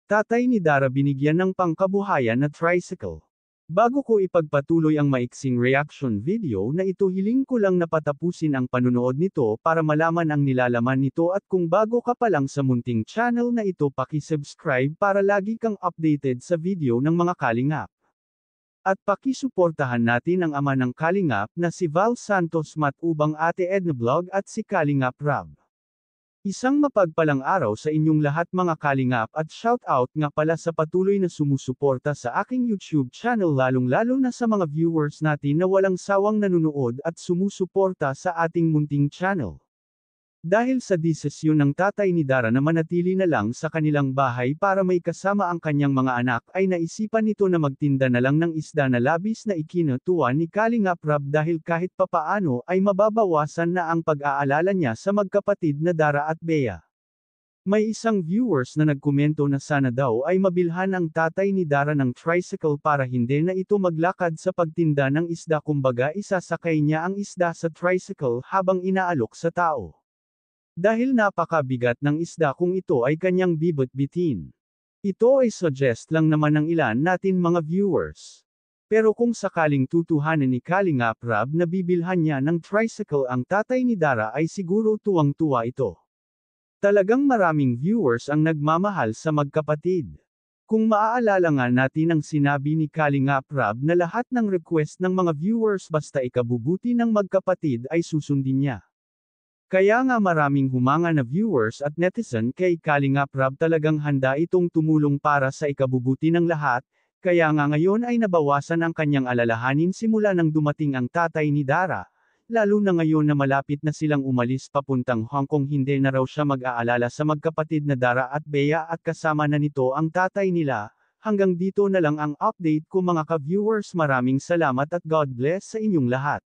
Tatay ni Dara binigyan ng pangkabuhayan na tricycle. Bago ko ipagpatuloy ang maiksing reaction video na ito, hiling ko lang na patapusin ang panunood nito para malaman ang nilalaman nito, at kung bago ka pa lang sa munting channel na ito, paki-subscribe para lagi kang updated sa video ng mga kalingap. At pakisuportahan natin ang ama ng kalingap na si Val Santos Matubang, Ate Edna Vlog at si Kalingap Rab. Isang mapagpalang araw sa inyong lahat mga kalingap, at shoutout nga pala sa patuloy na sumusuporta sa aking YouTube channel, lalong-lalo na sa mga viewers natin na walang sawang nanunood at sumusuporta sa ating munting channel. Dahil sa desisyon ng tatay ni Dara na manatili na lang sa kanilang bahay para may kasama ang kanyang mga anak, ay naisipan nito na magtinda na lang ng isda, na labis na ikinatuwa ni Kalingap Rab dahil kahit papaano ay mababawasan na ang pag-aalala niya sa magkapatid na Dara at Bea. May isang viewers na nagkomento na sana daw ay mabilhan ang tatay ni Dara ng tricycle para hindi na ito maglakad sa pagtinda ng isda, kumbaga isasakay niya ang isda sa tricycle habang inaalok sa tao. Dahil napakabigat ng isda kung ito ay kanyang bibit-bitin. Ito ay suggest lang naman ng ilan natin mga viewers. Pero kung sakaling tutuhanan ni Kalingap Rab na bibilhan niya ng tricycle ang tatay ni Dara, ay siguro tuwang-tuwa ito. Talagang maraming viewers ang nagmamahal sa magkapatid. Kung maaalala nga natin ang sinabi ni Kalingap Rab na lahat ng request ng mga viewers basta ikabubuti ng magkapatid ay susundin niya. Kaya nga maraming humanga na viewers at netizen kay Kalingap Rab, talagang handa itong tumulong para sa ikabubuti ng lahat, kaya nga ngayon ay nabawasan ang kanyang alalahanin simula nang dumating ang tatay ni Dara, lalo na ngayon na malapit na silang umalis papuntang Hong Kong. Hindi na raw siya mag-aalala sa magkapatid na Dara at Bea at kasama na nito ang tatay nila. Hanggang dito na lang ang update ko mga ka-viewers, maraming salamat at God bless sa inyong lahat.